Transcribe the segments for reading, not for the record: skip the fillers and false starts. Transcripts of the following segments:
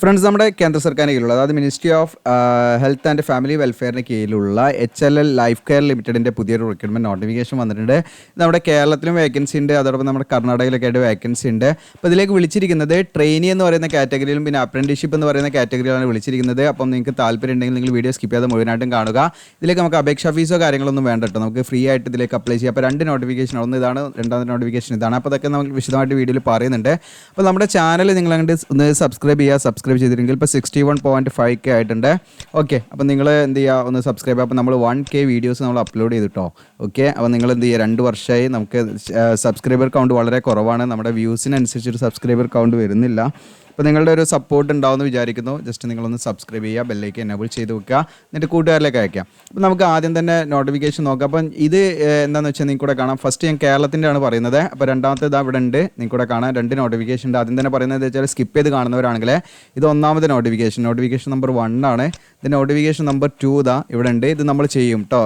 Friends, നമ്മുടെ കേന്ദ്ര സർക്കാരിന് കീഴിലുള്ള അതായത് ministry of health and family വെൽഫെയറിന് കീഴിലുള്ള HLL ലൈഫ് കെയർ ലിമിറ്റഡിൻ്റെ പുതിയൊരു റിക്രൂട്ട്മെൻറ്റ് നോട്ടിഫിക്കേഷൻ വന്നിട്ടുണ്ട്. നമ്മുടെ കേരളത്തിലും വേക്കൻസി ഉണ്ട്, അതോടൊപ്പം നമ്മുടെ കർണാടകയിലൊക്കെ ആയിട്ട് വേക്കൻസി ഉണ്ട്. അപ്പോൾ ഇതിലേക്ക് വിളിച്ചിരിക്കുന്നത് ട്രെയിനി എന്ന് പറയുന്ന കാറ്റഗറിയിലും പിന്നെ അപ്രന്റീഷിപ്പ് എന്ന് പറയുന്ന കാറ്റഗറിയിലാണ് വിളിച്ചിരിക്കുന്നത്. അപ്പം നിങ്ങൾക്ക് താല്പര്യം ഉണ്ടെങ്കിൽ നിങ്ങൾ വീഡിയോ സ്കിപ്പ് ചെയ്യാതെ മുഴുവനായിട്ടും കാണുക. ഇതിലേക്ക് നമുക്ക് അപേക്ഷാ ഫീസോ കാര്യങ്ങളൊന്നും വേണ്ട കേട്ടോ, നമുക്ക് ഫ്രീ ആയിട്ട് ഇതിലേക്ക് അപ്ലൈ ചെയ്യാം. അപ്പോൾ 2 നോട്ടിഫിക്കേഷൻ, ഒന്ന് ഇതാണ്, രണ്ടാമത്തെ നോട്ടിഫിക്കേഷൻ ഇതാണ്. അപ്പോൾ അതൊക്കെ നമുക്ക് വിശദമായിട്ട് വീഡിയോയിൽ പറയുന്നുണ്ട്. അപ്പോൾ നമ്മുടെ ചാനൽ നിങ്ങൾ അങ്ങോട്ട് ഒന്ന് സബ്സ്ക്രൈബ് ചെയ്യുക. സബ്സ്ക്രൈബ് ചെയ്തിട്ടുണ്ടെങ്കിൽ ഇപ്പോൾ 61.5K ആയിട്ടുണ്ട്. ഓക്കെ, അപ്പോൾ നിങ്ങൾ എന്ത് ചെയ്യുക, ഒന്ന് സബ്സ്ക്രൈബ് ചെയ്യുക. അപ്പോൾ നമ്മൾ 1K വീഡിയോസ് നമ്മൾ അപ്ലോഡ് ചെയ്തിട്ടോ. ഓക്കെ, അപ്പോൾ നിങ്ങൾ എന്ത് ചെയ്യുക, 2 വർഷമായി നമുക്ക് സബ്സ്ക്രൈബർ കൗണ്ട് വളരെ കുറവാണ്. നമ്മുടെ വ്യൂസിനനുസരിച്ചൊരു സബ്സ്ക്രൈബർ കൗണ്ട് വരുന്നില്ല. അപ്പോൾ നിങ്ങളുടെ ഒരു സപ്പോർട്ട് ഉണ്ടാവുമെന്ന് വിചാരിക്കുന്നു. ജസ്റ്റ് നിങ്ങളൊന്ന് സബ്സ്ക്രൈബ് ചെയ്യുക, ബെല്ലൈക്കൻ എനേബിൾ ചെയ്ത് വെക്കുക, എന്നിട്ട് കൂട്ടുകാരിലേക്ക് അയക്കാം. അപ്പോൾ നമുക്ക് ആദ്യം തന്നെ നോട്ടിഫിക്കേഷൻ നോക്കാം. അപ്പം ഇത് എന്താണെന്ന് വെച്ചാൽ നിങ്ങൾക്ക് കൂടെ കാണാം. ഫസ്റ്റ് ഞാൻ കേരളത്തിൻ്റെ ആണ് പറയുന്നത്. അപ്പോൾ രണ്ടാമത്തേത് അവിടെ ഉണ്ട്, നിങ്ങൾക്ക് കൂടെ കാണാം. 2 നോട്ടിഫിക്കേഷൻ ഉണ്ട്. ആദ്യം തന്നെ പറയുന്നത് വെച്ചാൽ സ്കിപ്പ് ചെയ്ത് കാണുന്നവരാണെങ്കിൽ ഇത് ഒന്നാമത്തെ നോട്ടിഫിക്കേഷൻ നമ്പർ 1 ആണ്. ഇത് നോട്ടിഫിക്കേഷൻ നമ്പർ 2 ഇതാ ഇവിടെ ഉണ്ട്. ഇത് നമ്മൾ ചെയ്യും കേട്ടോ.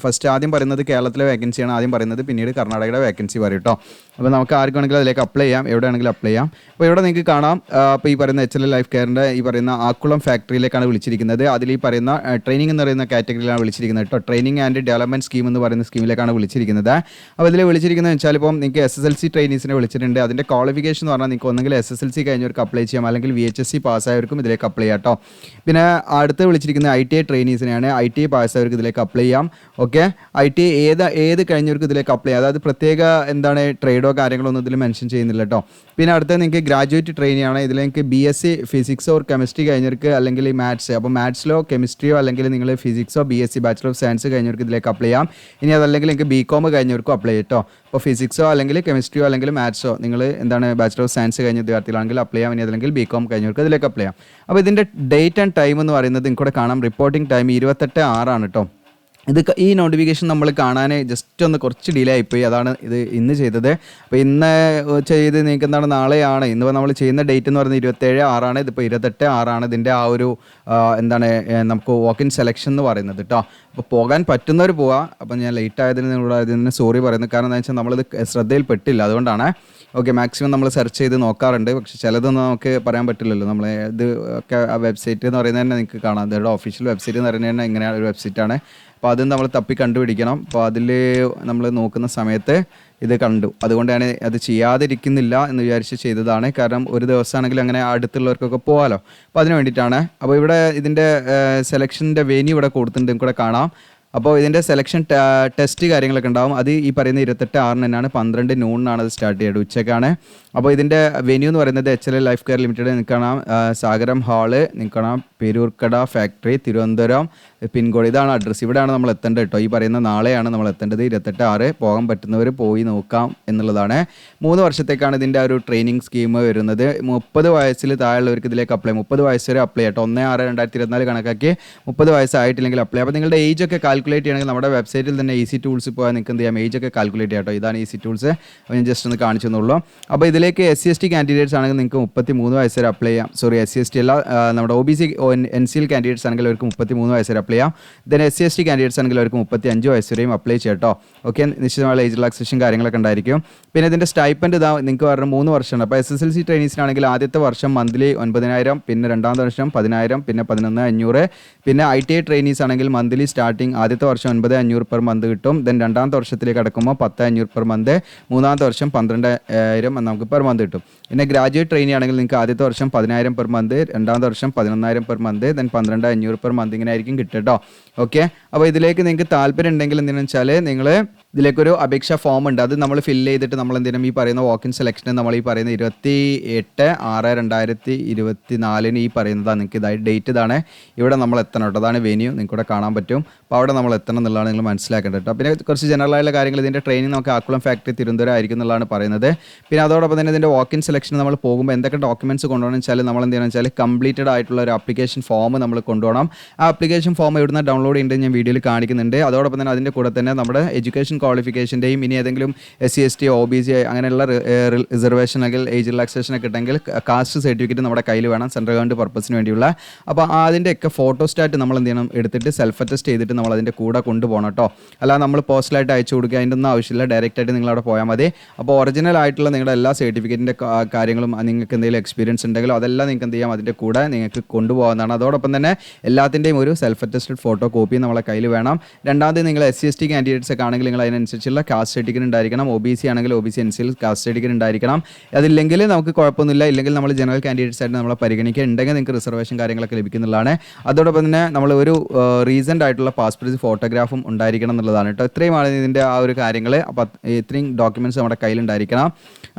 ഫസ്റ്റ് ആദ്യം പറയുന്നത് കേരളത്തിലെ വേക്കൻസിയാണ് ആദ്യം പറയുന്നത്, പിന്നീട് കർണാടകയുടെ വേക്കൻസി പറയും കേട്ടോ. അപ്പോൾ നമുക്ക് ആർക്കാണെങ്കിലും അതിലേക്ക് അപ്ലൈ ചെയ്യാം, എവിടെയാണെങ്കിലും അപ്ലൈ ചെയ്യാം. അപ്പോൾ ഇവിടെ നിങ്ങൾക്ക് കാണാം, അപ്പോൾ ഈ പറയുന്ന HLL ലൈഫ് കെയറിൻ്റെ ഈ പറയുന്ന ആക്കുളം ഫാക്ടറിയിലേക്കാണ് വിളിച്ചിരിക്കുന്നത്. അതിൽ ഈ പറയുന്ന ട്രെയിനിങ് എന്ന് പറയുന്ന കാറ്റഗറിയിലാണ് വിളിച്ചിരിക്കുന്നത് കേട്ടോ. ട്രെയിനിങ് ആൻഡ് ഡെവലപ്മെൻറ്റ് സ്കീം എന്ന് പറയുന്ന സ്കീമിലേക്കാണ് വിളിച്ചിരിക്കുന്നത്. അപ്പോൾ ഇതിൽ വിളിച്ചിരിക്കുന്നത് വെച്ചാൽ ഇപ്പം നിങ്ങൾക്ക് SSLC ട്രെയിനീസിനെ വിളിച്ചിട്ടുണ്ട്. അതിൻ്റെ ക്വാളിഫിക്കേഷൻ എന്ന് പറഞ്ഞാൽ നിങ്ങൾക്ക് ഒന്നെങ്കിൽ SSLC കഴിഞ്ഞവർക്ക് അപ്ലൈ ചെയ്യാം, അല്ലെങ്കിൽ VHSC പാസ്സായവർക്കും ഇതിലേക്ക് അപ്ലൈ ചെയ്യാം കേട്ടോ. പിന്നെ അടുത്ത് വിളിച്ചിരിക്കുന്നത് ITI ട്രെയിനീസിനെയാണ്. ITI പാസ്സായവർക്ക് ഇതിലേക്ക് അപ്ലൈ ചെയ്യാം. ഓക്കെ, ITI ഏത് കഴിഞ്ഞവർക്ക് ഇതിലേക്ക് അപ്ലൈ ചെയ്യാം. അതായത് പ്രത്യേക എന്താണ് ട്രേഡോ കാര്യങ്ങളോ ഒന്നും ഇതിൽ മെൻഷൻ ചെയ്യുന്നില്ല കേട്ടോ. പിന്നെ അടുത്ത നിങ്ങൾക്ക് ഗ്രാജുവേറ്റ് ട്രെയിനിയാണ്. ഇതിൽ നിങ്ങൾക്ക് BSc ഫിസിക്സോ ഓർ കെമിസ്ട്രി കഴിഞ്ഞവർക്ക്, അല്ലെങ്കിൽ മാത്സ്, അപ്പോൾ മാത്സിലോ കെമിസ്ട്രിയോ അല്ലെങ്കിൽ നിങ്ങൾ ഫിസിക്സോ BSc ബാച്ചിലർ ഓഫ് സയൻസ് കഴിഞ്ഞവർക്ക് ഇതിലേക്ക് അപ്ലൈ ചെയ്യാം. ഇനി അതല്ലെങ്കിൽ നിങ്ങൾക്ക് BCom കഴിഞ്ഞവർക്കും അപ്ലൈ ചെയ്യാം കേട്ടോ. അപ്പോൾ ഫിസിക്സോ അല്ലെങ്കിൽ കെമിസ്ട്രിയോ അല്ലെങ്കിൽ മാത്സോ നിങ്ങൾ എന്താണ് ബാച്ചിലർ ഓഫ് സയൻസ് കഴിഞ്ഞ വിദ്യാർത്ഥികളാണെങ്കിൽ അപ്ലൈ ചെയ്യാം. ഇനി അല്ലെങ്കിൽ BCom കഴിഞ്ഞവർക്ക് ഇതിലേക്ക് അപ്ലൈ ചെയ്യാം. അപ്പോൾ ഇതിൻ്റെ ഡേറ്റ് ആൻഡ് ടൈം എന്ന് പറയുന്നത് നിങ്ങൾക്ക് കാണാം. റിപ്പോർട്ടിംഗ് ടൈം 28/6 കേട്ടോ. ഈ നോട്ടിഫിക്കേഷൻ നമ്മൾ കാണാൻ ജസ്റ്റ് ഒന്ന് കുറച്ച് ഡിലേ ആയിപ്പോയി, അതാണ് ഇത് ഇന്ന് ചെയ്തത്. അപ്പോൾ ഇന്ന് ചെയ്ത് നിങ്ങൾക്ക് എന്താണ് നാളെയാണ്. ഇന്നിപ്പോൾ നമ്മൾ ചെയ്യുന്ന ഡേറ്റ് എന്ന് പറയുന്നത് 27/6 ഇതിപ്പോൾ 28/6 ഇതിൻ്റെ ആ ഒരു എന്താണ് നമുക്ക് വാക്ക്-ഇൻ സെലക്ഷൻ എന്ന് പറയുന്നത് കേട്ടോ. അപ്പോൾ പോകാൻ പറ്റുന്നവർ പോവാം. അപ്പോൾ ഞാൻ ലേറ്റ് ആയതിന് നിങ്ങളോട് അതിന് സോറി പറയുന്നു. കാരണം എന്താ വെച്ചാൽ നമ്മളിത് ശ്രദ്ധയിൽപ്പെട്ടില്ല, അതുകൊണ്ടാണ്. ഓക്കെ, മാക്സിമം നമ്മൾ സെർച്ച് ചെയ്ത് നോക്കാറുണ്ട്, പക്ഷേ ചിലതൊന്നും നമുക്ക് പറയാൻ പറ്റില്ലല്ലോ. നമ്മൾ ഇത് ഒക്കെ ആ വെബ്സൈറ്റ് എന്ന് പറയുന്നത് തന്നെ നിങ്ങൾക്ക് കാണാം. അവരുടെ ഒഫീഷ്യൽ വെബ്സൈറ്റ് എന്ന് പറയുന്നത് തന്നെ ഇങ്ങനെ ഒരു വെബ്സൈറ്റാണ്. അപ്പോൾ അത് നമ്മൾ തപ്പി കണ്ടുപിടിക്കണം. അപ്പോൾ അതിൽ നമ്മൾ നോക്കുന്ന സമയത്ത് ഇത് കണ്ടു, അതുകൊണ്ടാണ് അത് ചെയ്യാതിരിക്കുന്നില്ല എന്ന് വിചാരിച്ച് ചെയ്തതാണ്. കാരണം ഒരു ദിവസമാണെങ്കിൽ അങ്ങനെ അടുത്തുള്ളവർക്കൊക്കെ പോകാമല്ലോ, അപ്പോൾ അതിന് വേണ്ടിയിട്ടാണ്. അപ്പോൾ ഇവിടെ ഇതിൻ്റെ സെലക്ഷൻ്റെ വെന്യൂ ഇവിടെ കൊടുത്തിട്ടുണ്ട്, ഇവിടെ കാണാം. അപ്പോൾ ഇതിൻ്റെ സെലക്ഷൻ ടെസ്റ്റ് കാര്യങ്ങളൊക്കെ ഉണ്ടാവും. അത് ഈ പറയുന്ന 28/6 തന്നെയാണ്. 12 noon അത് സ്റ്റാർട്ട് ചെയ്യുന്നത്, ഉച്ചക്കാണ്. അപ്പോൾ ഇതിൻ്റെ വെന്യൂ എന്ന് പറയുന്നത് HLL ലൈഫ് കെയർ ലിമിറ്റഡ്. നിൽക്കണം സാഗരം ഹാള്, നിൽക്കണം പേരൂർക്കട ഫാക്ടറി, തിരുവനന്തപുരം പിൻകോഡ്. ഇതാണ് അഡ്രസ്സ്. ഇവിടെയാണ് നമ്മൾ എത്തേണ്ടത് കേട്ടോ. ഈ പറയുന്ന നാളെയാണ് നമ്മൾ എത്തേണ്ടത്. 28/6 പോകാൻ പറ്റുന്നവർ പോയി നോക്കാം എന്നുള്ളതാണ്. 3 വർഷത്തേക്കാണ് ഇതിൻ്റെ ഒരു ട്രെയിനിങ് സ്കീം വരുന്നത്. 30 വയസ്സിൽ താഴെയുള്ളവർക്ക് ഇതിലേക്ക് അപ്ലൈ, 30 വയസ്സ് വരെ അപ്ലൈ കേട്ടോ. 1/6/2024 കണക്കാക്കി 30 വയസ്സായിട്ടില്ലെങ്കിൽ അപ്ലൈ. അപ്പോൾ നിങ്ങളുടെ ഏജ് ഒക്കെ കാൽക്കുലേറ്റ് ചെയ്യണമെങ്കിൽ നമ്മുടെ വെബ്സൈറ്റിൽ തന്നെ ഈസി ടൂൾസ് പോയാൽ നിങ്ങൾക്ക് എന്ത് ചെയ്യാം, ഏജ് ഒക്കെ കാൽക്കുലേറ്റ് ചെയ്യാം കേട്ടോ. ഇതാണ് ഈസി ടൂൾസ്. അപ്പോൾ ഞാൻ ജസ്റ്റ് ഒന്ന് കാണിച്ചു തന്നുള്ളൂ. അപ്പോൾ ഇതിലേക്ക് SC/ST കാൻഡിഡേറ്റ്സ് ആണെങ്കിൽ നിങ്ങൾക്ക് 33 വയസ്സ് വരെ അപ്ലൈ ചെയ്യാം. സോറി, SC/ST അല്ല, നമ്മുടെ OBC NCL കാൻഡിഡേറ്റ്സ് ആണെങ്കിൽ അവർക്ക് 33 വയസ്സ് വരെ അപ്ലൈ ചെയ്യാം. ദെൻ SC/ST കാൻഡിഡേറ്റ്സ് ആണെങ്കിൽ അവർക്ക് 35 വയസ്സ് വരെയും അപ്ലൈ ചെയ്യാം കേട്ടോ. ഓക്കെ, നിശ്ചിതമായ ഏജ് റിലാക്സേഷൻ കാര്യങ്ങളൊക്കെ ഉണ്ടായിരിക്കും. പിന്നെ ഇതിൻ്റെ സ്റ്റൈപ്പൻഡ് ഇതാ നിങ്ങൾക്ക് പറഞ്ഞ 3 വർഷമാണ്. അപ്പോൾ SSLC ട്രെയിനീസിനാണെങ്കിൽ ആദ്യത്തെ വർഷം മന്ത്ലി 9,000, പിന്നെ രണ്ടാമത്തെ വർഷം 10,000, പിന്നെ 11,500. പിന്നെ ITI ട്രെയിനീസ് ആണെങ്കിൽ മന്ത്ലി സ്റ്റാർട്ടിങ് ആദ്യത്തെ വർഷം 9,500 പെർ മന്ത് കിട്ടും. ദെൻ രണ്ടാമത്തെ വർഷത്തിലേക്ക് അടക്കുമ്പോൾ 10,500 പെർ മന്ത്, മൂന്നാമത്തെ വർഷം 12,000 നമുക്ക് പെർ മന്ത് കിട്ടും. പിന്നെ ഗ്രാജുവേറ്റ് ട്രെയിനി ആണെങ്കിൽ നിങ്ങൾക്ക് ആദ്യത്തെ വർഷം 10,000 പെർ മന്ത്, രണ്ടാമത്തെ വർഷം 11,000 per month, then 12,500 per month ഇങ്ങനെ ആയിരിക്കും കിട്ടുക കേട്ടോ. ഓക്കെ, അപ്പോൾ ഇതിലേക്ക് നിങ്ങൾക്ക് താല്പര്യം ഉണ്ടെങ്കിൽ എന്തെന്ന് വെച്ചാൽ നിങ്ങൾ ഇതിലേക്കൊരു അപേക്ഷ ഫോം ഉണ്ട്. അത് നമ്മൾ ഫില്ല് ചെയ്തിട്ട് നമ്മൾ എന്തെങ്കിലും ഈ പറയുന്ന വാക്ക്-ഇൻ സെലക്ഷന് നമ്മൾ ഈ പറയുന്ന 28/6/2024 ഈ പറയുന്നതാണ് നിങ്ങൾക്ക് ഇതായി ഡേറ്റ് ഇതാണ്. ഇവിടെ നമ്മൾ എത്തണം കേട്ടോ. അതാണ് വെന്യൂ, നിങ്ങൾക്ക് ഇവിടെ കാണാൻ പറ്റും. അപ്പോൾ അവിടെ നമ്മൾ എത്തണം എന്നുള്ളതാണ് നിങ്ങൾ മനസ്സിലാക്കേണ്ടത് കേട്ടോ. പിന്നെ കുറച്ച് ജനറൽ ആയിട്ടുള്ള കാര്യങ്ങൾ, ഇതിൻ്റെ ട്രെയിനിങ് നമുക്ക് ആക്കുളം ഫാക്ടറി തിരുവനന്തപുരം ആയിരിക്കും എന്നുള്ളതാണ് പറയുന്നത്. പിന്നെ അതോടൊപ്പം തന്നെ ഇതിൻ്റെ വാക്ക്-ഇൻ സെലക്ഷൻ നമ്മൾ പോകുമ്പോൾ എന്തൊക്കെ ഡോക്യുമെൻറ്റ്സ് കൊണ്ടുപോകണം വെച്ചാൽ നമ്മൾ എന്ത് ചെയ്യണം വെച്ചാൽ കംപ്ലീറ്റഡ് ആയിട്ടുള്ള ഒരു ആപ്ലിക്കേഷൻ ഫോം നമ്മൾ കൊണ്ടുപോകണം. ആ ആപ്ലിക്കേഷൻ ഫോം ഇവിടുന്ന് ഡൗൺലോഡ് ചെയ്യേണ്ടത് ഞാൻ വീഡിയോയിൽ കാണിക്കുന്നുണ്ട്. അതോടൊപ്പം തന്നെ അതിൻ്റെ കൂടെ തന്നെ നമ്മുടെ എഡ്യൂക്കേഷൻ ക്വാളിഫിക്കേഷൻ്റെയും ഇനി ഏതെങ്കിലും SC/ST OBC അങ്ങനെയുള്ള റിസർവേഷൻ അല്ലെങ്കിൽ ഏജ് റിലാക്സേഷൻ ഒക്കെ ഉണ്ടെങ്കിൽ കാസ്റ്റ് സർട്ടിഫിക്കറ്റ് നമ്മുടെ കയ്യിൽ വേണം, സെൻട്രൽ ഗവൺമെൻറ് പർപ്പസിന് വേണ്ടിയുള്ള. അപ്പോൾ അതിൻ്റെയൊക്കെ ഫോട്ടോസ്റ്റാറ്റ് നമ്മൾ എന്ത് ചെയ്യണം എടുത്തിട്ട് സെൽഫ് അറ്റസ്റ്റ് ചെയ്തിട്ട് നമ്മൾ അതിൻ്റെ കൂടെ കൊണ്ടുപോകണം കേട്ടോ. അല്ലാതെ നമ്മൾ പോസ്റ്റലായിട്ട് അയച്ചു കൊടുക്കുക അതിൻ്റെ ഒന്നും ആവശ്യമില്ല, ഡയറക്റ്റ് ആയിട്ട് നിങ്ങൾ അവിടെ പോയാൽ മതി. അപ്പോൾ ഒറിജിനൽ ആയിട്ടുള്ള നിങ്ങളുടെ എല്ലാ സർട്ടിഫിക്കറ്റിൻ്റെ കാര്യങ്ങളും നിങ്ങൾക്ക് എന്തെങ്കിലും എക്സ്പീരിയൻസ് ഉണ്ടെങ്കിലോ അതെല്ലാം നിങ്ങൾക്ക് എന്ത് ചെയ്യാം അതിൻ്റെ കൂടെ നിങ്ങൾക്ക് കൊണ്ടുപോകാവുന്നതാണ്. അതോടൊപ്പം തന്നെ എല്ലാത്തിൻ്റെയും ഒരു സെൽഫ് അറ്റസ്റ്റഡ് ഫോട്ടോ കോപ്പി നമ്മളെ കയ്യിൽ വേണം. രണ്ടാമത് നിങ്ങൾ SC/ST കാൻഡിഡേറ്റ്സ് ഒക്കെ ആണെങ്കിൽ നിങ്ങൾ അതിനനുസരിച്ചുള്ള കാസ്റ്റ് സർട്ടിഫിക്കറ്റ് ഉണ്ടായിരിക്കണം. OBC ആണെങ്കിൽ OBC NCL കാസ്റ്റ് സർട്ടിഫിക്കറ്റ് ഉണ്ടായിരിക്കണം. അതില്ലെങ്കിൽ നമുക്ക് കുഴപ്പമൊന്നുമില്ല. ഇല്ലെങ്കിൽ നമ്മൾ ജനറൽ കാൻഡിഡേറ്റ്സ് ആയിട്ട് നമ്മളെ പരിഗണിക്കുക, ഉണ്ടെങ്കിൽ നിങ്ങൾക്ക് റിസർവേഷൻ കാര്യങ്ങളൊക്കെ ലഭിക്കുന്നതാണ്. അതോടൊപ്പം തന്നെ നമ്മൾ ഒരു റീസെൻ്റ് ആയിട്ടുള്ള പാസ്പോർട്ട് ഫോട്ടോഗ്രാഫും ഉണ്ടായിരിക്കണം എന്നുള്ളതാണ് കേട്ടോ. ഇത്രയുമാണ് ഇതിൻ്റെ ആ ഒരു കാര്യങ്ങൾ. അപ്പോൾ ഇത്രയും ഡോക്യുമെൻറ്റ്സ് നമ്മുടെ കയ്യിലുണ്ടായിരിക്കണം.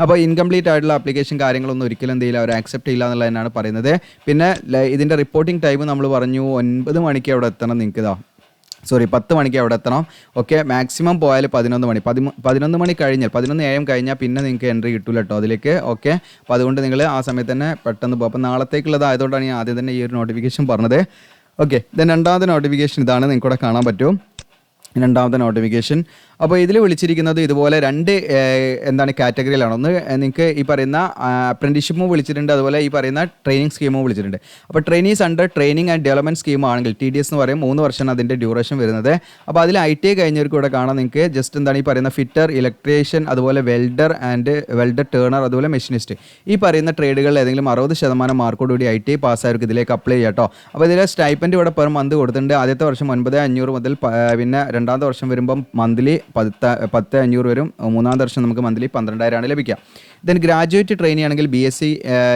അപ്പോൾ ഇൻകംപ്ലീറ്റ് ആയിട്ടുള്ള ആപ്ലിക്കേഷൻ കാര്യങ്ങളൊന്നും ഒരിക്കലും എന്ത് ചെയ്യില്ല, അവർ ആക്സെപ്റ്റ് ചെയ്യില്ല എന്നുള്ളതാണ് പറയുന്നത്. പിന്നെ ഇതിൻ്റെ റിപ്പോർട്ടിംഗ് ടൈം നമ്മൾ പറഞ്ഞു 9 മണിക്ക് അവിടെ എത്തണം. നിങ്ങൾക്ക് 10 മണിക്ക് അവിടെ എത്തണം. ഓക്കെ, മാക്സിമം പോയാൽ 11 മണി. 11 മണി കഴിഞ്ഞാൽ 11 AM കഴിഞ്ഞാൽ പിന്നെ നിങ്ങൾക്ക് എൻട്രി കിട്ടില്ല കേട്ടോ അതിലേക്ക്. ഓക്കെ, അപ്പോൾ അതുകൊണ്ട് നിങ്ങൾ ആ സമയത്ത് തന്നെ പെട്ടെന്ന് പോകും. അപ്പോൾ നാളത്തേക്കുള്ളത് ആയതുകൊണ്ടാണ് ഞാൻ ആദ്യം തന്നെ ഈ ഒരു നോട്ടിഫിക്കേഷൻ പറഞ്ഞത്. ഓക്കെ, ദെൻ രണ്ടാമത്തെ നോട്ടിഫിക്കേഷൻ ഇതാണ്, നിങ്ങൾക്കിവിടെ കാണാൻ പറ്റും രണ്ടാമത്തെ നോട്ടിഫിക്കേഷൻ. അപ്പോൾ ഇതിൽ വിളിച്ചിരിക്കുന്നത് ഇതുപോലെ 2 കാറ്റഗറിയിലാണ്. ഒന്ന് നിങ്ങൾക്ക് ഈ പറയുന്ന അപ്രന്റീഷിപ്പും വിളിച്ചിട്ടുണ്ട്, അതുപോലെ ഈ പറയുന്ന ട്രെയിനിങ് സ്കീമും വിളിച്ചിട്ടുണ്ട്. അപ്പോൾ trainees under training and development scheme ആണെങ്കിൽ TDS എന്ന് പറയും, 3 വർഷമാണ് അതിൻ്റെ ഡ്യൂറേഷൻ വരുന്നത്. അപ്പോൾ അതിൽ ITI കഴിഞ്ഞവർക്ക് ഇവിടെ കാണാം നിങ്ങൾക്ക് ജസ്റ്റ് ഈ പറയുന്ന ഫിറ്റർ, ഇലക്ട്രീഷ്യൻ, അതുപോലെ വെൽഡർ ടേണർ, അതുപോലെ മെഷീനിസ്റ്റ്, ഈ പറയുന്ന ട്രേഡുകളിൽ ഏതെങ്കിലും 60% മാർക്കോടുകൂടി ITI പാസ്സായവർക്ക് ഇതിലേക്ക് അപ്ലൈ ചെയ്യാം കേട്ടോ. അപ്പോൾ ഇതിലെ സ്റ്റൈപ്പൻഡ് ഇവിടെ പെർ മന്ത് കൊടുത്തിട്ടുണ്ട്. ആദ്യത്തെ വർഷം 9,500 മുതൽ പിന്നെ രണ്ടാമത്തെ വർഷം വരുമ്പം മന്ത്ലി 10,500 വരും. മൂന്നാമത്തെ വർഷം നമുക്ക് മന്ത്ലി 12,000 ലഭിക്കുക. ദെൻ ഗ്രാജുവേറ്റ് ട്രെയിനി ആണെങ്കിൽ BSc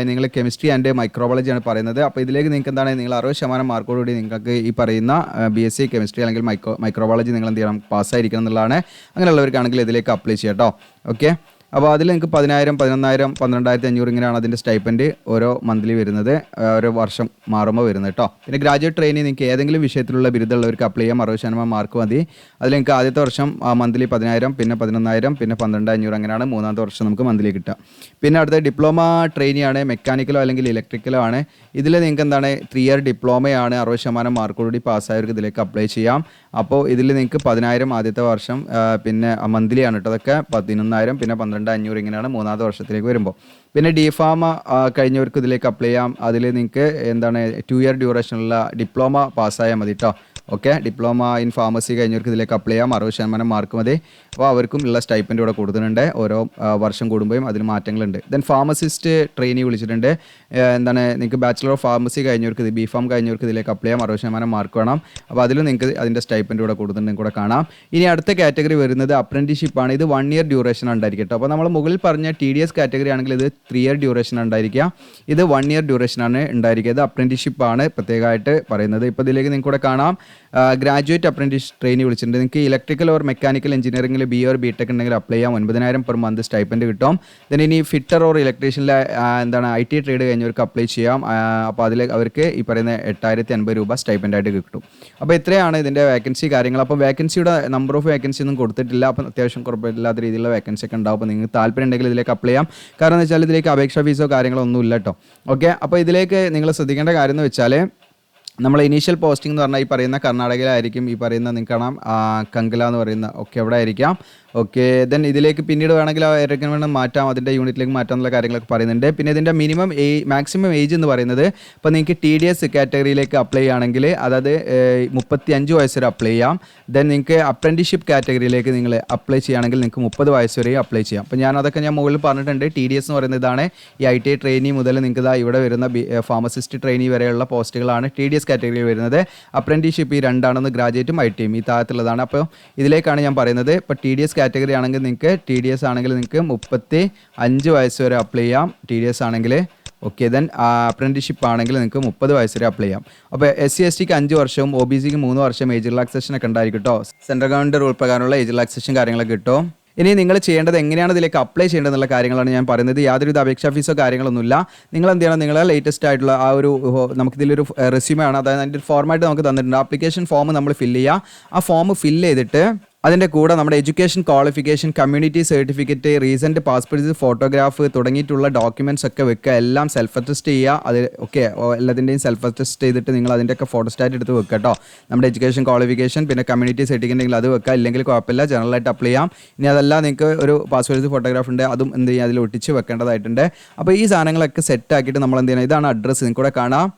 നിങ്ങൾ കെമിസ്ട്രി ആൻഡ് മൈക്രോബയോളജി ആണ് പറയുന്നത്. അപ്പോൾ ഇതിലേക്ക് നിങ്ങൾക്ക് എന്താണ്, നിങ്ങൾ 60% മാർക്കോടുകൂടി നിങ്ങൾക്ക് ഈ പറയുന്ന BSc കെമിസ്ട്രി അല്ലെങ്കിൽ മൈക്രോബയോളജി നിങ്ങൾ എന്ത് ചെയ്യണം, പാസ്സായിരിക്കണം എന്നുള്ളതാണ്. അങ്ങനെയുള്ളവർക്കാണെങ്കിൽ ഇതിലേക്ക് അപ്ലൈ ചെയ്യാം കേട്ടോ. ഓക്കെ, അപ്പോൾ അതിൽ നിങ്ങൾക്ക് 10,000, 11,000, 12,500 ഇങ്ങനെയാണ് അതിൻ്റെ സ്റ്റൈപ്പൻഡ് ഓരോ മന്ത്ലി വരുന്നത്, ഓരോ വർഷം മാറുമ്പോൾ വരുന്നത് കേട്ടോ. പിന്നെ ഗ്രാജുവേറ്റ് ട്രെയിനിങ് നിങ്ങൾക്ക് ഏതെങ്കിലും വിഷയത്തിലുള്ള ബിരുദമുള്ളവർക്ക് അപ്ലൈ ചെയ്യാം. 60% മാർക്ക് മതി. അതിൽ നിങ്ങൾക്ക് ആദ്യത്തെ വർഷം മന്ത്ലി 10,000, പിന്നെ 11,000, പിന്നെ 12,500 അങ്ങനെയാണ് മൂന്നാമത്തെ വർഷം നമുക്ക് മന്ത്ലി കിട്ടുക. പിന്നെ അടുത്ത ഡിപ്ലോമ ട്രെയിനിയാണ്, മെക്കാനിക്കലോ അല്ലെങ്കിൽ ഇലക്ട്രിക്കലോ ആണ്. ഇതിൽ നിങ്ങൾക്ക് എന്താണ് 3 ഇയർ ഡിപ്ലോമയാണ്, 60% മാർക്കോടുകൂടി പാസ്സായവർക്ക് ഇതിലേക്ക് അപ്ലൈ ചെയ്യാം. അപ്പോൾ ഇതിൽ നിങ്ങൾക്ക് 10,000 ആദ്യത്തെ വർഷം, പിന്നെ മന്ത്ലി ആണ് കേട്ടോ. അതൊക്കെ 11,000, പിന്നെ 12,500 ഇങ്ങനെയാണ് മൂന്നാമത്തെ വർഷത്തിലേക്ക് വരുമ്പോൾ. പിന്നെ DPharm കഴിഞ്ഞവർക്ക് ഇതിലേക്ക് അപ്ലൈ ചെയ്യാം. അതിൽ നിങ്ങൾക്ക് 2 ഇയർ ഡ്യൂറേഷനുള്ള ഡിപ്ലോമ പാസ്സായാൽ മതി കേട്ടോ. ഓക്കെ, ഡിപ്ലോമ ഇൻ ഫാർമസി കഴിഞ്ഞവർക്ക് ഇതിലേക്ക് അപ്ലൈ ചെയ്യാം. 60% മാർക്ക് മതി. അപ്പോൾ അവർക്കും ഉള്ള സ്റ്റൈപ്പൻഡ് ഇവിടെ കൊടുത്തിട്ടുണ്ട്. ഓരോ വർഷം കൂടുമ്പോഴും അതിൽ മാറ്റങ്ങളുണ്ട്. ദെൻ ഫാർമസിസ്റ്റ് ട്രെയിനി വിളിച്ചിട്ടുണ്ട്. നിങ്ങൾക്ക് ബാച്ചിലർ ഓഫ് ഫാർമസി കഴിഞ്ഞവർക്ക്, BPharm കഴിഞ്ഞവർക്ക് ഇതിലേക്ക് അപ്ലൈ ചെയ്യാം. 60% മാർക്ക് വേണം. അപ്പോൾ അതിലും നിങ്ങൾക്ക് അതിൻ്റെ സ്റ്റൈപ്പൻഡ് ഇവിടെ കൊടുത്തിട്ടുണ്ട്, കൂടെ കാണാം. ഇനി അടുത്ത കാറ്റഗറി വരുന്നത് അപ്രന്റീഷിപ്പാണ്. ഇത് 1 ഇയർ ഡ്യൂറേഷൻ ഉണ്ടായിരിക്കും കേട്ടോ. അപ്പോൾ നമ്മൾ മുകളിൽ പറഞ്ഞ TDS കാറ്റഗറി ആണെങ്കിൽ ഇത് 3 ഇയർ ഡ്യൂറേഷൻ ഉണ്ടായിരിക്കുക. ഇത് 1 ഇയർ ഡ്യൂറേഷനാണ് ഉണ്ടായിരിക്കുക. ഇത് അപ്രന്റീഷിപ്പാണ് പ്രത്യേകമായിട്ട് പറയുന്നത്. ഇപ്പോൾ ഇതിലേക്ക് നിങ്ങൾക്ക് കൂടെ കാണാം ഗ്രാജുവേറ്റ് അപ്രന്റീസ് ട്രെയിനി വിളിച്ചിട്ടുണ്ട്. നിങ്ങൾക്ക് ഇലക്ട്രിക്കൽ ഓർ മെക്കാനിക്കൽ എഞ്ചിനീയറിംഗിൽ BA or BTech ഉണ്ടെങ്കിൽ അപ്ലൈ ചെയ്യാം. 9,000 പെർ മന്ത് സ്റ്റൈപ്പൻഡ് കിട്ടും. ദെൻ ഇനി ഫിറ്റർ ഓർ ഇലക്ട്രീഷ്യനിലെ ITI ട്രേഡ് കഴിഞ്ഞവർക്ക് അപ്ലൈ ചെയ്യാം. അപ്പോൾ അതിൽ അവർക്ക് ഈ പറയുന്ന 8,080 രൂപ സ്റ്റൈപ്പൻഡായിട്ട് കിട്ടും. അപ്പോൾ ഇത്രയാണ് ഇതിൻ്റെ വേക്കൻസി കാര്യങ്ങൾ. അപ്പോൾ വേക്കൻസിയുടെ നമ്പർ ഓഫ് വേക്കൻസി ഒന്നും കൊടുത്തിട്ടില്ല. അപ്പോൾ അത്യാവശ്യം കുഴപ്പമില്ലാത്ത രീതിയിലുള്ള വേക്കൻസി ഒക്കെ ഉണ്ടാവും. അപ്പോൾ നിങ്ങൾക്ക് താല്പര്യം ഉണ്ടെങ്കിൽ ഇതിലേക്ക് അപ്ലൈ ചെയ്യാം. കാരണം എന്ന് വെച്ചാൽ ഇതിലേക്ക് അപേക്ഷാ ഫീസോ കാര്യങ്ങളോ ഒന്നും ഇല്ല കേട്ടോ. ഓക്കെ, അപ്പോൾ ഇതിലേക്ക് നിങ്ങൾ ശ്രദ്ധിക്കേണ്ട കാര്യം എന്ന് വെച്ചാൽ നമ്മൾ ഇനീഷ്യൽ പോസ്റ്റിംഗ് എന്ന് പറഞ്ഞാൽ ഈ പറയുന്ന കർണാടകയിലായിരിക്കും. ഈ പറയുന്ന നിങ്ങൾക്ക് കാണാം കങ്കല എന്ന് പറയുന്ന അവിടെ ആയിരിക്കാം. ഓക്കെ, ദെൻ ഇതിലേക്ക് പിന്നീട് വേണമെങ്കിൽ വേണം മാറ്റാം, അതിൻ്റെ യൂണിറ്റിലേക്ക് മാറ്റാം എന്നുള്ള കാര്യങ്ങളൊക്കെ പറയുന്നുണ്ട്. പിന്നെ ഇതിൻ്റെ മാക്സിമം ഏജ് എന്ന് പറയുന്നത് ഇപ്പോൾ നിങ്ങൾക്ക് TDS കാറ്റഗറിയിലേക്ക് അപ്ലൈ ചെയ്യുകയാണെങ്കിൽ അതായത് 35 വയസ്സ് വരെ അപ്ലൈ ചെയ്യാം. ദെൻ നിങ്ങൾക്ക് അപ്രന്റീഷിപ്പ് കാറ്റഗറിയിലേക്ക് നിങ്ങൾ അപ്ലൈ ചെയ്യുകയാണെങ്കിൽ നിങ്ങൾക്ക് 30 വയസ്സ് വരെയും അപ്ലൈ ചെയ്യാം. അപ്പോൾ ഞാൻ മുകളിൽ പറഞ്ഞിട്ടുണ്ട്. TDS എന്ന് പറയുന്നത് ഇതാണ്. ഈ ITI ട്രെയിനി മുതൽ നിങ്ങൾക്ക് ഇവിടെ വരുന്ന ഫാർമസിസ്റ്റ് ട്രെയിനി വരെയുള്ള പോസ്റ്റുകളാണ് TDS കാറ്റഗറിയിൽ വരുന്നത്. അപ്രന്റീഷിപ്പ് ഈ രണ്ടാണെന്ന്, ഗ്രാജുവേറ്റും ITIയും ഈ താഴത്തുള്ളതാണ്. അപ്പോൾ ഇതിലേക്കാണ് ഞാൻ പറയുന്നത്. ഇപ്പോൾ TDS കാറ്റഗറി ആണെങ്കിൽ നിങ്ങൾക്ക് TDS ആണെങ്കിൽ നിങ്ങൾക്ക് 35 വയസ്സ് വരെ അപ്ലൈ ചെയ്യാം. TDS ആണെങ്കിൽ ഓക്കെ, ദെൻ അപ്രന്റീഷിപ്പ് ആണെങ്കിൽ നിങ്ങൾക്ക് 30 വയസ്സ് വരെ അപ്ലൈ ചെയ്യാം. അപ്പോൾ SC/STക്ക് 5 വർഷവും OBCക്ക് 3 വർഷം ഏജ് റിലാക്സേഷൻ ഒക്കെ ഉണ്ടായിരിക്കും കേട്ടോ. സെൻട്രൽ ഗവൺമെൻറ് റൂൾ പ്രകാരമുള്ള ഏജ് റിലാക്സേഷൻ കാര്യങ്ങളൊക്കെ കിട്ടും. ഇനി നിങ്ങൾ ചെയ്യേണ്ടത് എങ്ങനെയാണ് ഇതിലേക്ക് അപ്ലൈ ചെയ്യേണ്ടതെന്നുള്ള കാര്യങ്ങളാണ് ഞാൻ പറയുന്നത്. യാതൊരുവിധ അപേക്ഷാ ഫീസോ കാര്യങ്ങളൊന്നുമില്ല. നിങ്ങൾ എന്ത് ചെയ്യണം, നിങ്ങളെ ലേറ്റസ്റ്റ് ആയിട്ടുള്ള ആ ഒരു നമുക്കിതിലൊരു റെസ്യൂമേ ആണ്, അതായത് അതിൻ്റെ ഒരു ഫോർമാറ്റ് നമുക്ക് തന്നിട്ടുണ്ട്. ആപ്ലിക്കേഷൻ ഫോം നമ്മൾ ഫില്ല് ചെയ്യുക. ആ ഫോം ഫില്ല് ചെയ്തിട്ട് അതിൻ്റെ കൂടെ നമ്മുടെ education qualification, community certificate, recent passport photograph തുടങ്ങിയിട്ടുള്ള ഡോക്യുമെൻറ്റ്സ് ഒക്കെ വെക്കുക. എല്ലാം സെൽഫ് അറ്റസ്റ്റ് ചെയ്യുക. അത് ഓക്കെ, എല്ലാത്തിൻ്റെയും സെൽഫ് അറ്റസ്റ്റ് ചെയ്തിട്ട് നിങ്ങൾ അതിൻ്റെയൊക്കെ ഫോട്ടോസ്റ്റാറ്റ് എടുത്ത് വെക്കുക കേട്ടോ. നമ്മുടെ എഡ്യൂക്കേഷൻ ക്വാളിഫിക്കേഷൻ പിന്നെ കമ്മ്യൂണിറ്റി സർട്ടിഫിക്കറ്റ് ഉണ്ടെങ്കിൽ അത് വെക്കുക. ഇല്ലെങ്കിൽ കുഴപ്പമില്ല, ജനറലായിട്ട് അപ്ലൈ ചെയ്യാം. ഇനി അതല്ല നിങ്ങൾക്ക് ഒരു പാസ്പോർട്ട് ഫോട്ടോഗ്രാഫ് ഉണ്ട്, അതും എന്ത് ചെയ്യുക, അതിൽ ഒട്ടിച്ച് വെക്കേണ്ടതായിട്ടുണ്ട്. അപ്പോൾ ഈ സാധനങ്ങളൊക്കെ സെറ്റ് ആക്കിയിട്ട് നമ്മൾ എന്ത് ചെയ്യണം, ഇതാണ് അഡ്രസ്സ്, നിങ്ങൾക്കൂടെ കാണാം.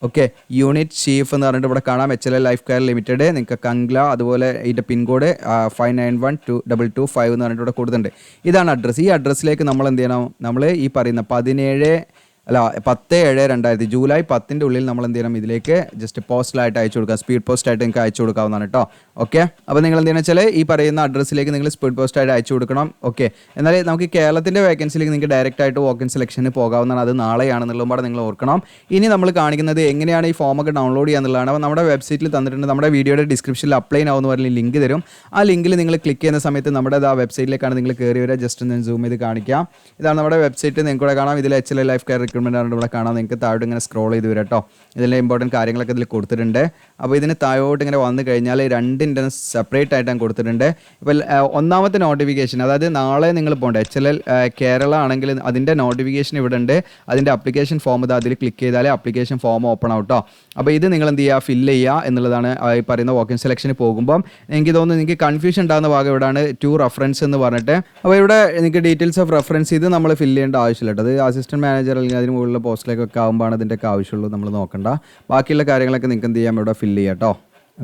ഓക്കെ, യൂണിറ്റ് ചീഫ് എന്ന് പറഞ്ഞിട്ട് ഇവിടെ കാണാം HLL ലൈഫ് കെയർ ലിമിറ്റഡ്. നിങ്ങൾക്ക് കംഗ്ല, അതുപോലെ ഇതിൻ്റെ പിൻകോഡ് 591225 എന്ന് പറഞ്ഞിട്ട് ഇവിടെ കൊടുത്തിട്ടുണ്ട്. ഇതാണ് അഡ്രസ്സ്. ഈ അഡ്രസ്സിലേക്ക് നമ്മൾ എന്ത് ചെയ്യണം, നമ്മൾ ഈ പറയുന്ന 10/7/2000 ജൂലൈ 10 ഉള്ളിൽ നമ്മൾ എന്ത് ചെയ്യണം, ഇതിലേക്ക് ജസ്റ്റ് പോസ്റ്റലായിട്ട് അയച്ചു കൊടുക്കുക. സ്പീഡ് പോസ്റ്റായിട്ട് നിങ്ങൾക്ക് അയച്ചു കൊടുക്കാവുന്നതാണ് കേട്ടോ. ഓക്കെ, അപ്പോൾ നിങ്ങൾ എന്ത് ചെയ്യണമെന്ന് വെച്ചാൽ ഈ പറയുന്ന അഡ്രസ്സിലേക്ക് നിങ്ങൾ സ്പീഡ് പോസ്റ്റായിട്ട് അയച്ചു കൊടുക്കണം. ഓക്കെ, എന്നാൽ നമുക്ക് കേരളത്തിൻ്റെ വേക്കൻസിയിലേക്ക് നിങ്ങൾക്ക് ഡയറക്റ്റ് ആയിട്ട് വോക്കിൻ സെലക്ഷന് പോകാവുന്നതാണ്. അത് നാളെയാണെന്നുള്ളതും കൂടെ നിങ്ങൾ ഓർക്കണം. ഇനി നമ്മൾ കാണിക്കുന്നത് എങ്ങനെയാണ് ഈ ഫോമൊക്കെ ഡൗൺലോഡ് ചെയ്യാന്നുള്ളതാണ്. അപ്പോൾ നമ്മുടെ വെബ്സൈറ്റിൽ തന്നിട്ടുണ്ട്. നമ്മുടെ വീഡിയോയുടെ ഡിസ്ക്രിപ്ഷനിൽ അപ്ലൈ ആവുന്ന പറഞ്ഞ ലിങ്ക് തരും. ആ ലിങ്കിൽ നിങ്ങൾ ക്ലിക്ക് ചെയ്യുന്ന സമയത്ത് നമ്മുടെ ആ വെബ്സൈറ്റിലേക്കാണ് നിങ്ങൾ കയറി വരിക. ജസ്റ്റ് ഒന്ന് സൂം ചെയ്ത് കാണിക്കാം. ഇതാണ് നമ്മുടെ വെബ്സൈറ്റ്. നിങ്ങൾക്ക് ഇവിടെ കാണാം. ഇതിൽ HLL ലൈഫ് കെയർ റിക്രൂട്ട്മെന്റ് ആണ് ഇവിടെ കാണാം. നിങ്ങൾക്ക് താഴോട്ട് ഇങ്ങനെ സ്ക്രോൾ ചെയ്ത് വരാം കേട്ടോ. ഇതിലെ ഇമ്പോർട്ടൻറ്റ് കാര്യങ്ങളൊക്കെ ഇതിൽ കൊടുത്തിട്ടുണ്ട്. അപ്പോൾ ഇതിന് താഴോട്ട് ഇങ്ങനെ വന്നു കഴിഞ്ഞാൽ രണ്ടിൻ്റെ സെപ്പറേറ്റ് ആയിട്ട് ഞാൻ കൊടുത്തിട്ടുണ്ട്. ഇപ്പോൾ ഒന്നാമത്തെ നോട്ടിഫിക്കേഷൻ, അതായത് നാളെ നിങ്ങൾ പോകേണ്ട HLL കേരള ആണെങ്കിൽ അതിൻ്റെ നോട്ടിഫിക്കേഷൻ ഇവിടെ ഉണ്ട്. അതിൻ്റെ അപ്ലിക്കേഷൻ ഫോം ഇത് അതിൽ ക്ലിക്ക് ചെയ്താൽ അപ്ലിക്കേഷൻ ഫോം ഓപ്പൺ ആവും കേട്ടോ. അപ്പോൾ ഇത് നിങ്ങൾ എന്ത് ചെയ്യുക, ഫില്ല് ചെയ്യുക എന്നുള്ളതാണ്. ഈ പറയുന്ന വോക്കിൻ സെലക്ഷന് പോകുമ്പം എനിക്ക് തോന്നുന്നു നിങ്ങൾക്ക് കൺഫ്യൂഷൻ ഉണ്ടാകുന്ന ഭാഗം ഇവിടെയാണ് 2 റെഫറൻസ് എന്ന് പറഞ്ഞിട്ട്. അപ്പോൾ ഇവിടെ നിങ്ങൾക്ക് ഡീറ്റെയിൽസ് ഓഫ് റെഫറൻസ് ഇത് നമ്മൾ ഫില്ല് ചെയ്യേണ്ട ആവശ്യമില്ല കേട്ടോ. അത് അസിസ്റ്റൻറ്റ് മാനേജർ അല്ലെങ്കിൽ അതിന് മുകളിലുള്ള പോസ്റ്റിലേക്കൊക്കെ ആകുമ്പോഴാണ് ഇതിൻ്റെയൊക്കെ ആവശ്യമുള്ളൂ. നമ്മൾ നോക്കണ്ട. ബാക്കിയുള്ള കാര്യങ്ങളൊക്കെ നിങ്ങൾക്ക് എന്ത് ചെയ്യാം, ഇവിടെ ഫില്ല് ചെയ്യാം കേട്ടോ.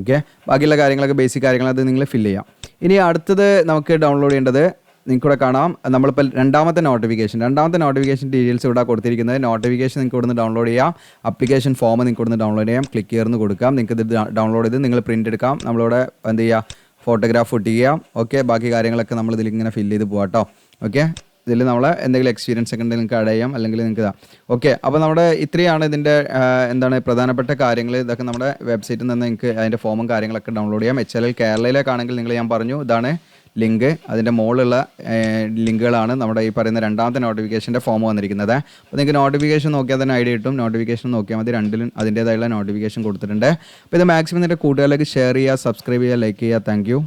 ഓക്കെ, ബാക്കിയുള്ള കാര്യങ്ങളൊക്കെ ബേസിക് കാര്യങ്ങൾ അത് നിങ്ങൾ ഫില്ല് ചെയ്യാം. ഇനി അടുത്തത് നമുക്ക് ഡൗൺലോഡ് ചെയ്യേണ്ടത് നിങ്ങൾക്കിവിടെ കാണാം. നമ്മളിപ്പോൾ രണ്ടാമത്തെ നോട്ടിഫിക്കേഷൻ ഡീറ്റെയിൽസ് ഇവിടെ കൊടുത്തിരിക്കുന്നത്. നോട്ടിഫിക്കേഷൻ നിങ്ങൾക്ക് ഇവിടുന്ന് ഡൗൺലോഡ് ചെയ്യാം. അപ്ലിക്കേഷൻ ഫോം നിങ്ങൾക്ക് ഇവിടുന്ന് ഡൗൺലോഡ് ചെയ്യാം. ക്ലിക്ക് ചെയ്ത് കൊടുക്കാം. നിങ്ങൾക്ക് ഇത് ഡൗൺലോഡ് ചെയ്ത് നിങ്ങൾ പ്രിൻ്റ് എടുക്കാം. നമ്മളിവിടെ എന്ത് ചെയ്യുക, ഫോട്ടോഗ്രാഫ് ഒട്ടിക്കുക. ഓക്കെ, ബാക്കി കാര്യങ്ങളൊക്കെ നമ്മൾ ഇതിലിങ്ങനെ ഫില്ല് ചെയ്ത് പോകാം കേട്ടോ. ഓക്കെ, ഇതിൽ നമ്മൾ എന്തെങ്കിലും എക്സ്പീരിയൻസ് ഒക്കെ ഉണ്ടെങ്കിൽ നിങ്ങൾക്ക് ആഡ് ചെയ്യാം, അല്ലെങ്കിൽ നിങ്ങൾക്ക് ഇതാ. ഓക്കെ, അപ്പോൾ നമ്മുടെ ഇത്രയാണ് ഇതിൻ്റെ എന്താണ് പ്രധാനപ്പെട്ട കാര്യങ്ങൾ. ഇതൊക്കെ നമ്മുടെ വെബ്സൈറ്റിൽ നിന്ന് നിങ്ങൾക്ക് അതിൻ്റെ ഫോമും കാര്യങ്ങളൊക്കെ ഡൗൺലോഡ് ചെയ്യാം. HLL കേരളയിലേക്കാണെങ്കിൽ നിങ്ങൾ ഞാൻ പറഞ്ഞു ഇതാണ് ലിങ്ക്. അതിൻ്റെ മുകളിലുള്ള ലിങ്കുകളാണ് നമ്മുടെ ഈ പറയുന്ന രണ്ടാമത്തെ നോട്ടിഫിക്കേഷൻ്റെ ഫോം വന്നിരിക്കുന്നത്. അപ്പോൾ നിങ്ങൾക്ക് നോട്ടിഫിക്കേഷൻ നോക്കിയാൽ തന്നെ ഐഡിയ കിട്ടും. നോട്ടിഫിക്കേഷൻ നോക്കിയാൽ മതി. രണ്ടിലും അതിൻ്റേതായുള്ള നോട്ടിഫിക്കേഷൻ കൊടുത്തിട്ടുണ്ട്. അപ്പോൾ ഇത് മാക്സിമം നിൻ്റെ കൂട്ടുകാരിലേക്ക് ഷെയർ ചെയ്യുക, സബ്സ്ക്രൈബ് ചെയ്യുക, ലൈക്ക് ചെയ്യുക. Thank you.